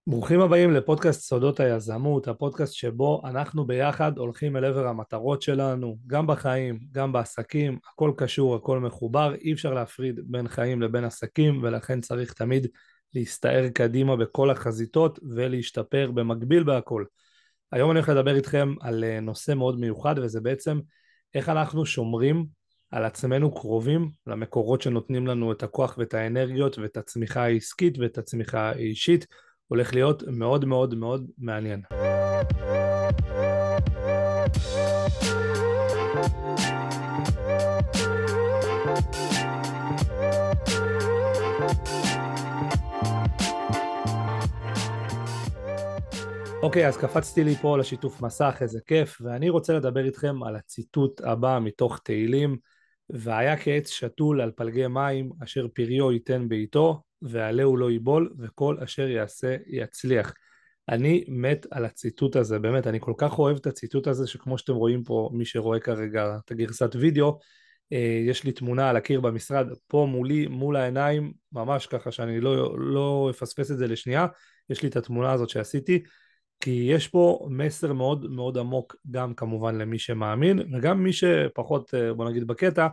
ברוכים הבאים לפודקאסט סודות היזמות, הפודקאסט שבו אנחנו ביחד הולכים אל עבר המטרות שלנו, גם בחיים, גם בעסקים, הכל קשור, הכל מחובר, אי אפשר להפריד בין חיים לבין עסקים, ולכן צריך תמיד להסתער קדימה בכל החזיתות ולהשתפר במקביל בהכל. היום אני הולך לדבר איתכם על נושא מאוד מיוחד, וזה בעצם איך אנחנו שומרים על עצמנו קרובים למקורות שנותנים לנו את הכוח ואת האנרגיות ואת הצמיחה העסקית ואת הצמיחה האישית. הולך להיות מאוד מאוד מאוד מעניין. אוקיי, אז קפצתי לי פה לשיתוף מסך, איזה כיף, ואני רוצה לדבר איתכם על הציטוט הבא מתוך תהילים, והיה כעץ שתול על פלגי מים, אשר פריו ייתן בעיתו, ועלהו לא ייבול, וכל אשר יעשה יצליח. אני מת על הציטוט הזה, באמת, אני כל כך אוהב את הציטוט הזה, שכמו שאתם רואים פה, מי שרואה כרגע את הגרסת וידאו, יש לי תמונה על הקיר במשרד, פה מולי, מול העיניים, ממש ככה שאני לא אפספס את זה לשנייה, יש לי את התמונה הזאת שעשיתי, כי יש פה מסר מאוד מאוד עמוק גם כמובן למי שמאמין וגם מי שפחות בוא נגיד בקטע.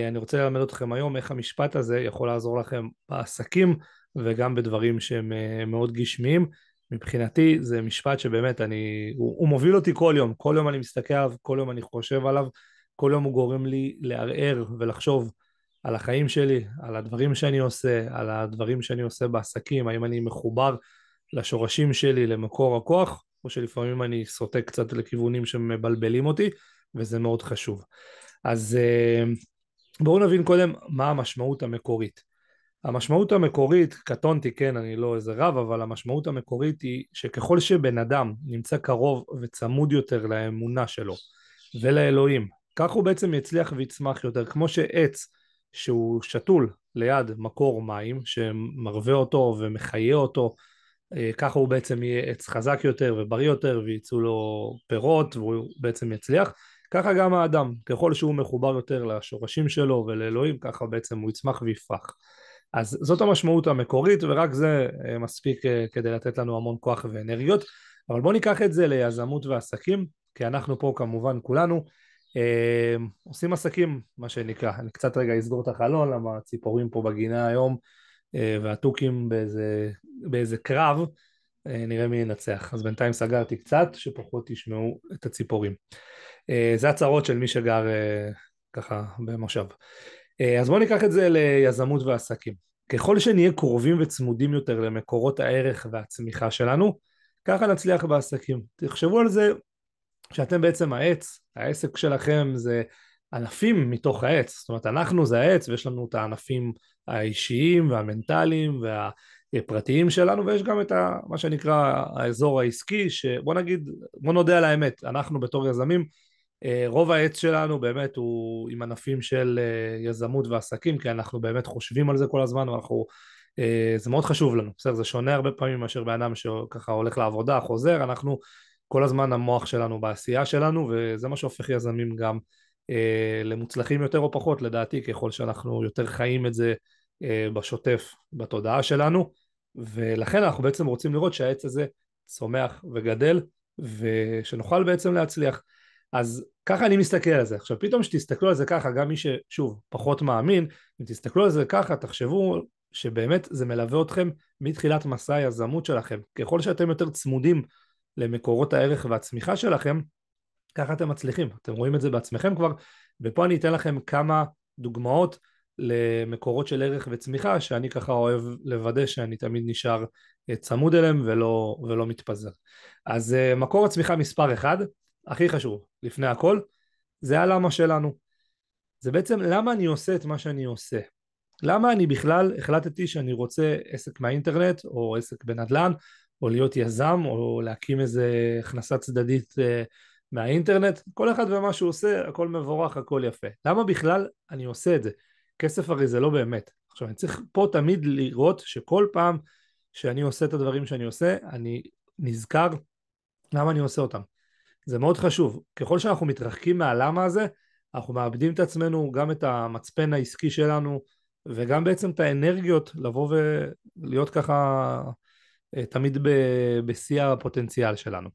אני רוצה ללמד אתכם היום איך המשפט הזה יכול לעזור לכם בעסקים וגם בדברים שהם מאוד גשמיים. מבחינתי זה משפט שבאמת הוא מוביל אותי כל יום אני מסתכל עליו, כל יום אני חושב עליו, כל יום הוא גורם לי לערער ולחשוב על החיים שלי, על הדברים שאני עושה, על הדברים שאני עושה בעסקים, האם אני מחובר לשורשים שלי, למקור הכוח, או שלפעמים אני סוטה קצת לכיוונים שמבלבלים אותי, וזה מאוד חשוב. אז בואו נבין קודם מה המשמעות המקורית. המשמעות המקורית, קטונתי, כן, אני לא איזה רב, אבל המשמעות המקורית היא שככל שבן אדם נמצא קרוב וצמוד יותר לאמונה שלו ולאלוהים, כך הוא בעצם יצליח ויצמח יותר, כמו שעץ שהוא שתול ליד מקור מים, שמרווה אותו ומחיה אותו, ככה הוא בעצם יהיה עץ חזק יותר ובריא יותר ויצאו לו פירות והוא בעצם יצליח. ככה גם האדם, ככל שהוא מחובר יותר לשורשים שלו ולאלוהים, ככה בעצם הוא יצמח ויפרח. אז זאת המשמעות המקורית, ורק זה מספיק כדי לתת לנו המון כוח ואנרגיות. אבל בואו ניקח את זה ליזמות ועסקים, כי אנחנו פה כמובן כולנו עושים עסקים, מה שנקרא. אני קצת רגע אסגור את החלון, למה הציפורים פה בגינה היום והתוכים באיזה קרב, נראה מי ינצח. אז בינתיים סגרתי קצת, שפחות תשמעו את הציפורים. זה הצרות של מי שגר ככה במושב. אז בואו ניקח את זה ליזמות ועסקים. ככל שנהיה קרובים וצמודים יותר למקורות הערך והצמיחה שלנו, ככה נצליח בעסקים. תחשבו על זה שאתם בעצם העץ, העסק שלכם זה ענפים מתוך העץ, זאת אומרת אנחנו זה העץ ויש לנו את הענפים האישיים והמנטליים והפרטיים שלנו, ויש גם את מה שנקרא האזור העסקי, שבוא נגיד, בוא נודה על האמת, אנחנו בתור יזמים, רוב העץ שלנו באמת הוא עם ענפים של יזמות ועסקים, כי אנחנו באמת חושבים על זה כל הזמן, ואנחנו, זה מאוד חשוב לנו, בסדר, זה שונה הרבה פעמים מאשר באדם שככה הולך לעבודה, חוזר, אנחנו כל הזמן המוח שלנו בעשייה שלנו, וזה מה שהופך יזמים גם למוצלחים יותר או פחות, לדעתי, ככל שאנחנו יותר חיים את זה בשוטף, בתודעה שלנו, ולכן אנחנו בעצם רוצים לראות שהעץ הזה צומח וגדל, ושנוכל בעצם להצליח. אז ככה אני מסתכל על זה. עכשיו פתאום שתסתכלו על זה ככה, גם מי ששוב פחות מאמין, אם תסתכלו על זה ככה, תחשבו שבאמת זה מלווה אתכם מתחילת מסע היזמות שלכם. ככל שאתם יותר צמודים למקורות הערך והצמיחה שלכם, ככה אתם מצליחים. אתם רואים את זה בעצמכם כבר, ופה אני אתן לכם כמה דוגמאות למקורות של ערך וצמיחה, שאני ככה אוהב לוודא שאני תמיד נשאר צמוד אליהם ולא מתפזר. אז מקור הצמיחה מספר אחד, הכי חשוב, לפני הכל, זה הלמה שלנו. זה בעצם למה אני עושה את מה שאני עושה. למה אני בכלל החלטתי שאני רוצה עסק מהאינטרנט, או עסק בנדל"ן, או להיות יזם, או להקים איזה הכנסה צדדית מהאינטרנט. כל אחד ומה שהוא עושה, הכל מבורך, הכל יפה. למה בכלל אני עושה את זה? כסף הרי זה לא באמת. עכשיו אני צריך פה תמיד לראות שכל פעם שאני עושה את הדברים שאני עושה, אני נזכר למה אני עושה אותם. זה מאוד חשוב. ככל שאנחנו מתרחקים מהלמה הזה, אנחנו מאבדים את עצמנו, גם את המצפן העסקי שלנו, וגם בעצם את האנרגיות לבוא ולהיות ככה תמיד בשיא הפוטנציאל שלנו.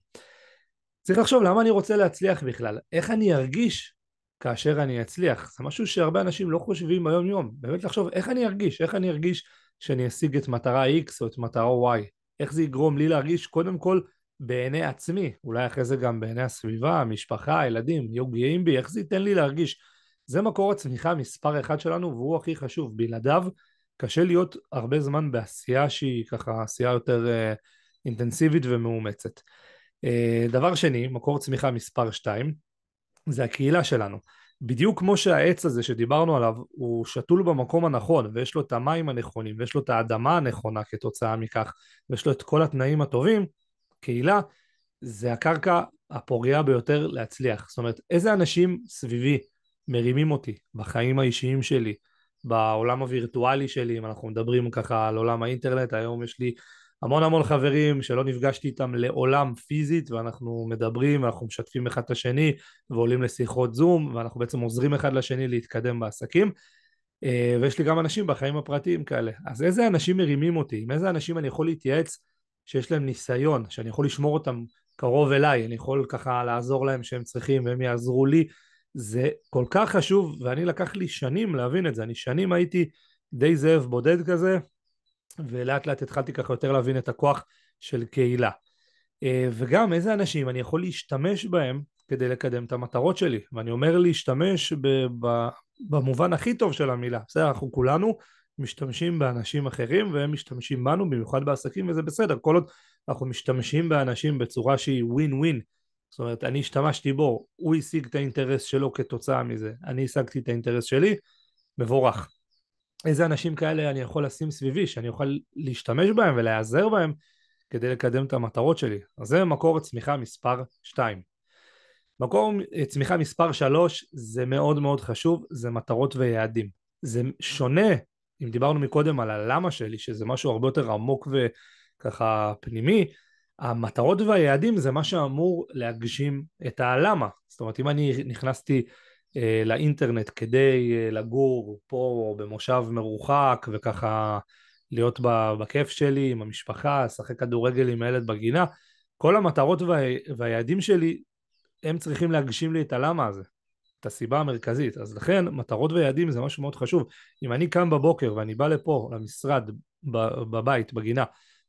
צריך לחשוב למה אני רוצה להצליח בכלל, איך אני ארגיש כאשר אני אצליח, זה משהו שהרבה אנשים לא חושבים ביום יום, באמת לחשוב איך אני ארגיש שאני אשיג את מטרה X או את מטרה Y, איך זה יגרום לי להרגיש קודם כל בעיני עצמי, אולי אחרי זה גם בעיני הסביבה, המשפחה, הילדים, יהיו גאים בי, איך זה ייתן לי להרגיש, זה מקור הצמיחה מספר אחד שלנו והוא הכי חשוב, בלעדיו קשה להיות הרבה זמן בעשייה שהיא ככה עשייה יותר אינטנסיבית ומאומצת. דבר שני, מקור צמיחה מספר 2, זה הקהילה שלנו. בדיוק כמו שהעץ הזה שדיברנו עליו, הוא שתול במקום הנכון, ויש לו את המים הנכונים, ויש לו את האדמה הנכונה כתוצאה מכך, ויש לו את כל התנאים הטובים, קהילה זה הקרקע הפורייה ביותר להצליח. זאת אומרת, איזה אנשים סביבי מרימים אותי בחיים האישיים שלי, בעולם הווירטואלי שלי, אם אנחנו מדברים ככה על עולם האינטרנט, היום יש לי המון חברים שלא נפגשתי איתם לעולם פיזית, ואנחנו מדברים, ואנחנו משתפים אחד את השני, ועולים לשיחות זום, ואנחנו בעצם עוזרים אחד לשני להתקדם בעסקים, ויש לי גם אנשים בחיים הפרטיים כאלה. אז איזה אנשים מרימים אותי? עם איזה אנשים אני יכול להתייעץ שיש להם ניסיון, שאני יכול לשמור אותם קרוב אליי, אני יכול ככה לעזור להם שהם צריכים, והם יעזרו לי, זה כל כך חשוב, ואני לקח לי שנים להבין את זה, אני שנים הייתי די זאב בודד כזה, ולאט לאט התחלתי ככה יותר להבין את הכוח של קהילה. וגם איזה אנשים אני יכול להשתמש בהם כדי לקדם את המטרות שלי, ואני אומר להשתמש במובן הכי טוב של המילה, בסדר, אנחנו כולנו משתמשים באנשים אחרים והם משתמשים בנו, במיוחד בעסקים, וזה בסדר, כל עוד אנחנו משתמשים באנשים בצורה שהיא ווין ווין, זאת אומרת אני השתמשתי בו, הוא השיג את האינטרס שלו כתוצאה מזה, אני השגתי את האינטרס שלי, מבורך. איזה אנשים כאלה אני יכול לשים סביבי, שאני אוכל להשתמש בהם ולהיעזר בהם כדי לקדם את המטרות שלי. אז זה מקור צמיחה מספר 2. מקור צמיחה מספר 3 זה מאוד חשוב, זה מטרות ויעדים. זה שונה, אם דיברנו מקודם על הלמה שלי, שזה משהו הרבה יותר עמוק וככה פנימי, המטרות והיעדים זה מה שאמור להגשים את הלמה. זאת אומרת, אם אני נכנסתי לאינטרנט כדי לגור פה במושב מרוחק וככה להיות בכיף שלי עם המשפחה, לשחק כדורגל עם הילד בגינה, כל המטרות והיעדים שלי הם צריכים להגשים לי את הלמה הזה, את הסיבה המרכזית. אז לכן מטרות ויעדים זה משהו מאוד חשוב. אם אני קם בבוקר ואני בא לפה למשרד בבית בגינה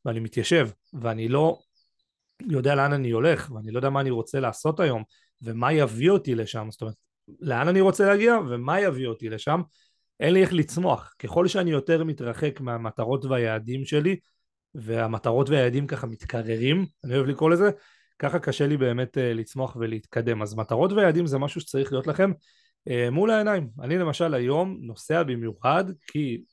ואני מתיישב ואני לא יודע לאן אני הולך ואני לא יודע מה אני רוצה לעשות היום ומה יביא אותי לשם, זאת אומרת לאן אני רוצה להגיע ומה יביא אותי לשם, אין לי איך לצמוח. ככל שאני יותר מתרחק מהמטרות והיעדים שלי, והמטרות והיעדים ככה מתקררים, אני אוהב לקרוא לזה, ככה קשה לי באמת לצמוח ולהתקדם. אז מטרות ויעדים זה משהו שצריך להיות לכם מול העיניים. אני למשל היום נוסע במיוחד, כי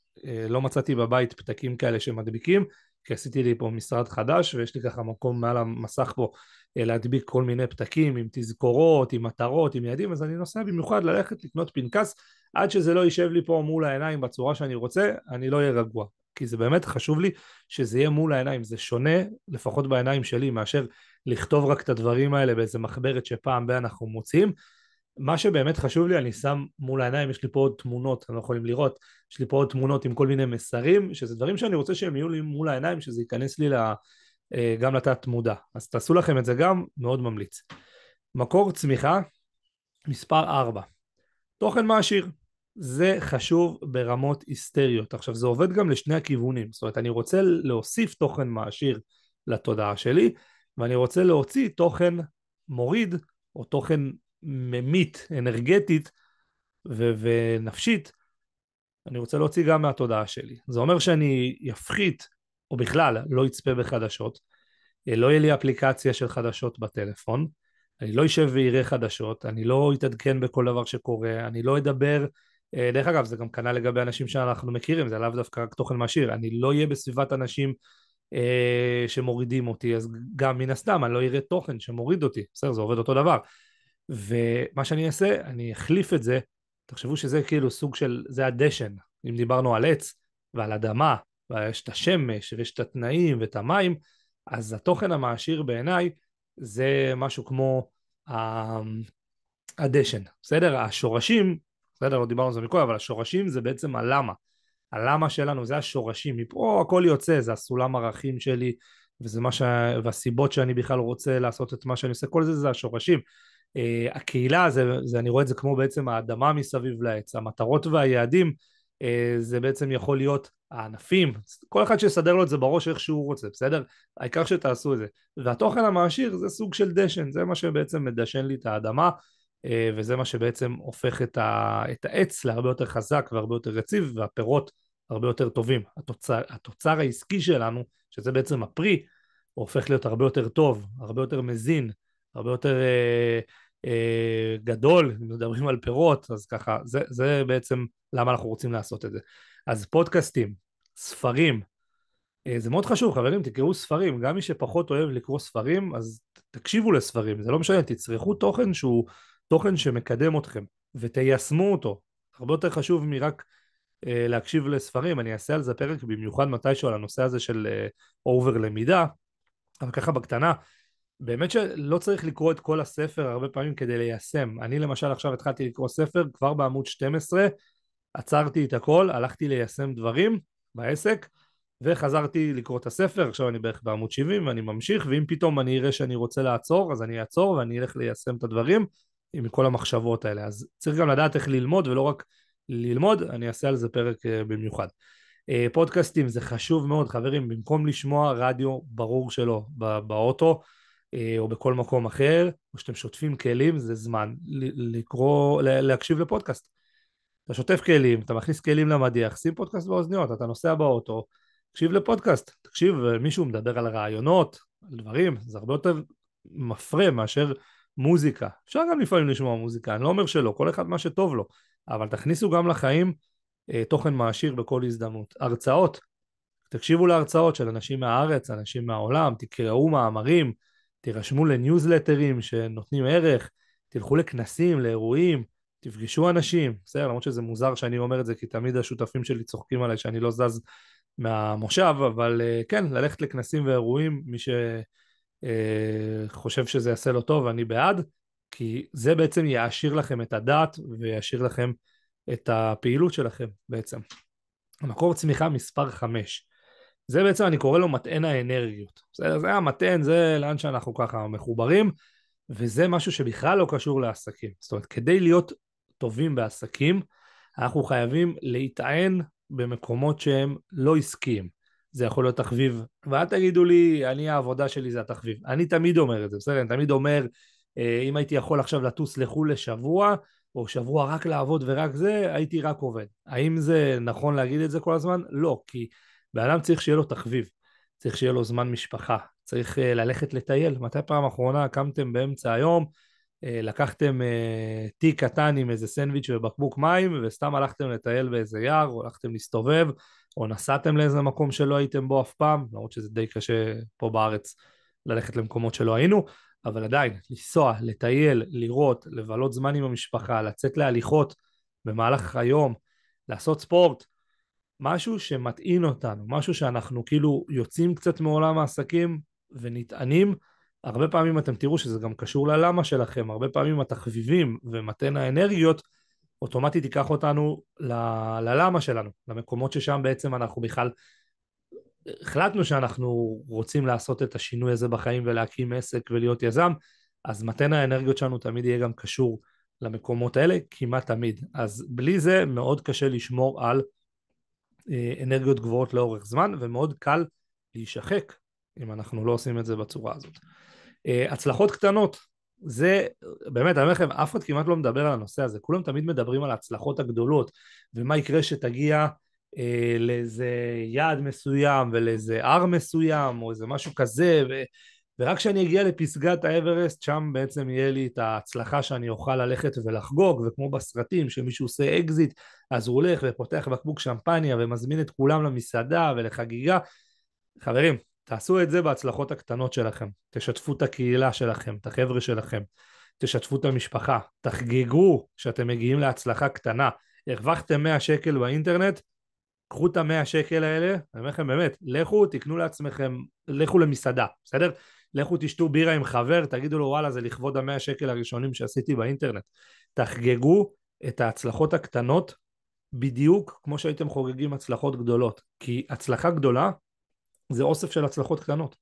לא מצאתי בבית פתקים כאלה שמדביקים, כי עשיתי לי פה משרד חדש, ויש לי ככה מקום מעל המסך פה להדביק כל מיני פתקים עם תזכורות, עם מטרות, עם יעדים, אז אני נוסע במיוחד ללכת לקנות פנקס, עד שזה לא יישב לי פה מול העיניים בצורה שאני רוצה, אני לא אהיה רגוע. כי זה באמת חשוב לי שזה יהיה מול העיניים, זה שונה לפחות בעיניים שלי מאשר לכתוב רק את הדברים האלה באיזה מחברת שפעם בה אנחנו מוצאים. מה שבאמת חשוב לי, אני שם מול העיניים, יש לי פה עוד תמונות, אתם לא יכולים לראות, יש לי פה עוד תמונות עם כל מיני מסרים, שזה דברים שאני רוצה שהם יהיו לי מול העיניים, שזה ייכנס לי גם לתת מודע. אז תעשו לכם את זה גם, מאוד ממליץ. מקור צמיחה, מספר 4. תוכן מעשיר. זה חשוב ברמות היסטריות. עכשיו זה עובד גם לשני הכיוונים, זאת אומרת אני רוצה להוסיף תוכן מעשיר לתודעה שלי, ואני רוצה להוציא תוכן מוריד, או תוכן ממית, אנרגטית ונפשית, אני רוצה להוציא גם מהתודעה שלי. זה אומר שאני יפחית, או בכלל לא יצפה בחדשות, לא יהיה לי אפליקציה של חדשות בטלפון, אני לא יישב ויראה חדשות, אני לא אתעדכן בכל דבר שקורה, אני לא אדבר, דרך אגב זה גם כנ"ל לגבי אנשים שאנחנו מכירים, זה לאו דווקא רק תוכן מעשיר, אני לא אהיה בסביבת אנשים שמורידים אותי, אז גם מן הסתם אני לא אראה תוכן שמוריד אותי, בסדר, זה עובד אותו דבר, ומה שאני אעשה, אני אחליף את זה, תחשבו שזה כאילו סוג של, זה הדשן, אם דיברנו על עץ ועל אדמה, ויש את השמש ויש את התנאים ואת המים, אז התוכן המעשיר בעיניי זה משהו כמו הדשן, בסדר? השורשים, בסדר, לא דיברנו על זה מקודם, אבל השורשים זה בעצם הלמה. הלמה שלנו זה השורשים, מפה הכל יוצא, זה הסולם ערכים שלי, והסיבות שאני בכלל רוצה לעשות את מה שאני עושה, כל זה זה השורשים. הקהילה, אני רואה את זה כמו בעצם האדמה מסביב לעץ, המטרות והיעדים, זה בעצם יכול להיות הענפים, כל אחד שיסדר לו את זה בראש איך שהוא רוצה, בסדר? העיקר שתעשו את זה. והתוכן המעשיר זה סוג של דשן, זה מה שבעצם מדשן לי את האדמה, וזה מה שבעצם הופך את העץ להרבה יותר חזק והרבה יותר רציב, והפירות הרבה יותר טובים. התוצר העסקי שלנו, שזה בעצם הפרי, הוא הופך להיות הרבה יותר טוב, הרבה יותר מזין, הרבה יותר גדול, אם מדברים על פירות, אז ככה, זה בעצם למה אנחנו רוצים לעשות את זה. אז פודקאסטים, ספרים, זה מאוד חשוב, חברים, תקראו ספרים, גם מי שפחות אוהב לקרוא ספרים, אז תקשיבו לספרים, זה לא משנה, תצרכו תוכן שהוא תוכן שמקדם אתכם, ותיישמו אותו, הרבה יותר חשוב מרק להקשיב לספרים. אני אעשה על זה פרק במיוחד מתישהו על הנושא הזה של אובר למידה, אבל ככה בקטנה, באמת שלא צריך לקרוא את כל הספר הרבה פעמים כדי ליישם. אני למשל עכשיו התחלתי לקרוא ספר, כבר בעמוד 12, עצרתי את הכל, הלכתי ליישם דברים בעסק, וחזרתי לקרוא את הספר, עכשיו אני בערך בעמוד 70 ואני ממשיך, ואם פתאום אני אראה שאני רוצה לעצור, אז אני אעצור ואני אלך ליישם את הדברים עם כל המחשבות האלה. אז צריך גם לדעת איך ללמוד, ולא רק ללמוד, אני אעשה על זה פרק במיוחד. פודקאסטים זה חשוב מאוד, חברים, במקום לשמוע רדיו, ברור שלא, באוטו, או בכל מקום אחר, או שאתם שוטפים כלים, זה זמן להקשיב לפודקאסט. אתה שוטף כלים, אתה מכניס כלים למדיח, שים פודקאסט באוזניות, אתה נוסע באוטו, תקשיב לפודקאסט, תקשיב, מישהו מדבר על רעיונות, על דברים, זה הרבה יותר מפרה מאשר מוזיקה. אפשר גם לפעמים לשמוע מוזיקה, אני לא אומר שלא, כל אחד מה שטוב לו, אבל תכניסו גם לחיים תוכן מעשיר בכל הזדמנות. הרצאות, תקשיבו להרצאות של אנשים מהארץ, אנשים מהעולם, תקראו מאמרים, תירשמו לניוזלטרים שנותנים ערך, תלכו לכנסים, לאירועים, תפגשו אנשים, בסדר, למרות שזה מוזר שאני אומר את זה, כי תמיד השותפים שלי צוחקים עליי שאני לא זז מהמושב, אבל כן, ללכת לכנסים ואירועים, מי שחושב שזה יעשה לו טוב, אני בעד, כי זה בעצם יעשיר לכם את הדעת, ויעשיר לכם את הפעילות שלכם בעצם. המקור צמיחה מספר 5. זה בעצם אני קורא לו מטען האנרגיות. זה המטען, זה לאן שאנחנו ככה מחוברים, וזה משהו שבכלל לא קשור לעסקים. זאת אומרת, כדי להיות טובים בעסקים, אנחנו חייבים להיטען במקומות שהם לא עסקיים. זה יכול להיות תחביב, ואל תגידו לי, העבודה שלי זה התחביב. אני תמיד אומר את זה, בסדר? אני תמיד אומר, אם הייתי יכול עכשיו לטוס לחו"ל לשבוע, או שבוע רק לעבוד ורק זה, הייתי רק עובד. האם זה נכון להגיד את זה כל הזמן? לא, כי באדם צריך שיהיה לו תחביב, צריך שיהיה לו זמן משפחה, צריך ללכת לטייל. מתי פעם אחרונה קמתם באמצע היום, לקחתם תיק קטן עם איזה סנדוויץ' ובקבוק מים, וסתם הלכתם לטייל באיזה יער, או הלכתם להסתובב, או נסעתם לאיזה מקום שלא הייתם בו אף פעם, למרות שזה די קשה פה בארץ ללכת למקומות שלא היינו, אבל עדיין, לנסוע, לטייל, לראות, לבלות זמן עם המשפחה, לצאת להליכות במהלך היום, לעשות ספורט, משהו שמתאים אותנו, משהו שאנחנו כאילו יוצאים קצת מעולם העסקים ונטענים. הרבה פעמים אתם תראו שזה גם קשור ללמה שלכם, הרבה פעמים התחביבים ומתן האנרגיות אוטומטית ייקח אותנו ללמה שלנו, למקומות ששם בעצם אנחנו בכלל החלטנו שאנחנו רוצים לעשות את השינוי הזה בחיים ולהקים עסק ולהיות יזם, אז מתן האנרגיות שלנו תמיד יהיה גם קשור למקומות האלה, כמעט תמיד. אז בלי זה מאוד קשה לשמור על אנרגיות גבוהות לאורך זמן, ומאוד קל להישחק אם אנחנו לא עושים את זה בצורה הזאת. הצלחות קטנות, זה באמת, אני אומר לכם, אף אחד כמעט לא מדבר על הנושא הזה, כולם תמיד מדברים על ההצלחות הגדולות, ומה יקרה שתגיע לאיזה יעד מסוים, ולאיזה הר מסוים, או איזה משהו כזה, ורק כשאני אגיע לפסגת האברסט, שם בעצם יהיה לי את ההצלחה שאני אוכל ללכת ולחגוג, וכמו בסרטים שמישהו עושה אקזיט, אז הוא הולך ופותח בקבוק שמפניה, ומזמין את כולם למסעדה ולחגיגה. חברים, תעשו את זה בהצלחות הקטנות שלכם, תשתפו את הקהילה שלכם, את החבר'ה שלכם, תשתפו את המשפחה, תחגגו שאתם מגיעים להצלחה קטנה, הרווחתם 100 שקל באינטרנט, קחו את ה100 שקל האלה, אני אומר לכם באמת, לכו תקנו לעצמכם, לכו למסעדה, בסדר? לכו תשתו בירה עם חבר, תגידו לו וואלה זה לכבוד ה100 שקל הראשונים שעשיתי באינטרנט, תחגגו את ההצלחות הקטנות, בדיוק כמו שהייתם חוגגים הצלחות גדולות, כי הצלחה גדולה זה אוסף של הצלחות קטנות.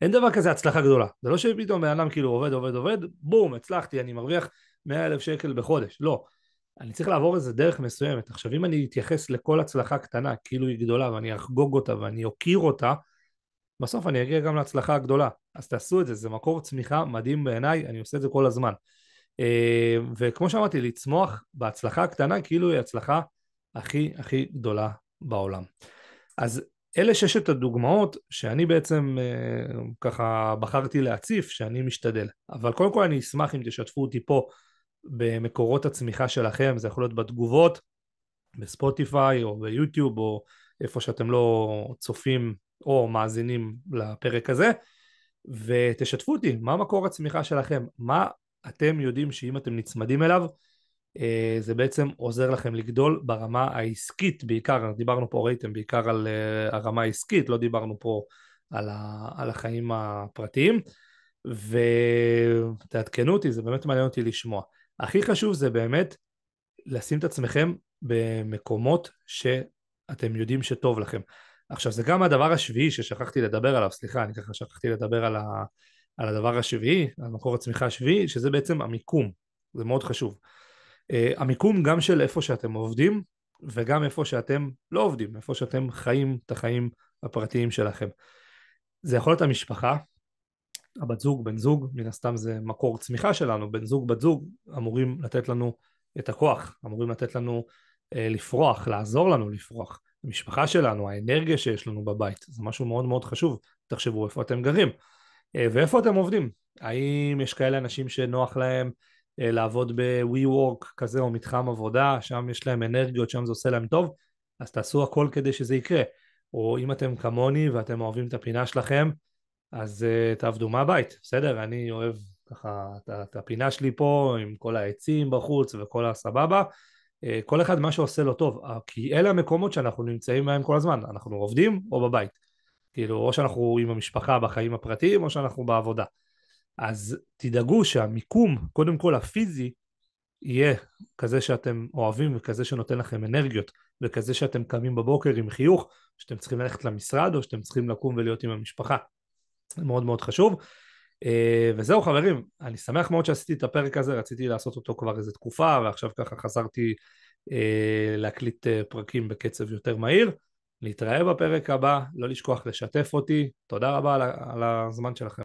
אין דבר כזה הצלחה גדולה. זה לא שפתאום בן אדם כאילו עובד, עובד, עובד, בום, הצלחתי, אני מרוויח 100,000 שקל בחודש. לא. אני צריך לעבור איזה דרך מסוימת. עכשיו, אם אני אתייחס לכל הצלחה קטנה, כאילו היא גדולה, ואני אחגוג אותה ואני אוקיר אותה, בסוף אני אגיע גם להצלחה הגדולה. אז תעשו את זה, זה מקור צמיחה מדהים בעיניי, אני עושה את זה כל הזמן. וכמו שאמרתי, לצמוח בהצלחה הקטנה, כאילו היא הצלחה הכי הכי גדולה בעולם. אז אלה ששת הדוגמאות שאני בעצם ככה בחרתי להציף, שאני משתדל. אבל קודם כל אני אשמח אם תשתפו אותי פה במקורות הצמיחה שלכם, זה יכול להיות בתגובות, בספוטיפיי או ביוטיוב או איפה שאתם לא צופים או מאזינים לפרק הזה, ותשתפו אותי, מה מקור הצמיחה שלכם? מה אתם יודעים שאם אתם נצמדים אליו, זה בעצם עוזר לכם לגדול ברמה העסקית בעיקר, דיברנו פה, ראיתם, בעיקר על הרמה העסקית, לא דיברנו פה על החיים הפרטיים, ותעדכנו אותי, זה באמת מעניין אותי לשמוע. הכי חשוב זה באמת לשים את עצמכם במקומות שאתם יודעים שטוב לכם. עכשיו זה גם הדבר השביעי ששכחתי לדבר עליו, סליחה, אני ככה שכחתי לדבר על הדבר השביעי, על מקור הצמיחה השביעי, שזה בעצם המיקום, זה מאוד חשוב. המיקום גם של איפה שאתם עובדים, וגם איפה שאתם לא עובדים, איפה שאתם חיים את החיים הפרטיים שלכם. זה יכול להיות המשפחה, הבת זוג, בן זוג, מן הסתם זה מקור צמיחה שלנו, בן זוג, בת זוג, אמורים לתת לנו את הכוח, אמורים לתת לנו לפרוח, לעזור לנו לפרוח. המשפחה שלנו, האנרגיה שיש לנו בבית, זה משהו מאוד מאוד חשוב, תחשבו איפה אתם גרים, ואיפה אתם עובדים. האם יש כאלה אנשים שנוח להם לעבוד ב-WeWork כזה או מתחם עבודה, שם יש להם אנרגיות, שם זה עושה להם טוב, אז תעשו הכל כדי שזה יקרה. או אם אתם כמוני ואתם אוהבים את הפינה שלכם, אז תעבדו מהבית, בסדר? אני אוהב ככה את הפינה שלי פה עם כל העצים בחוץ וכל הסבבה, כל אחד מה שעושה לו טוב, כי אלה המקומות שאנחנו נמצאים בהם כל הזמן, אנחנו עובדים או בבית, כאילו או שאנחנו עם המשפחה בחיים הפרטיים או שאנחנו בעבודה. אז תדאגו שהמיקום, קודם כל הפיזי, יהיה כזה שאתם אוהבים וכזה שנותן לכם אנרגיות, וכזה שאתם קמים בבוקר עם חיוך, שאתם צריכים ללכת למשרד או שאתם צריכים לקום ולהיות עם המשפחה. זה מאוד מאוד חשוב. וזהו חברים, אני שמח מאוד שעשיתי את הפרק הזה, רציתי לעשות אותו כבר איזו תקופה, ועכשיו ככה חזרתי להקליט פרקים בקצב יותר מהיר. להתראה בפרק הבא, לא לשכוח לשתף אותי, תודה רבה על הזמן שלכם.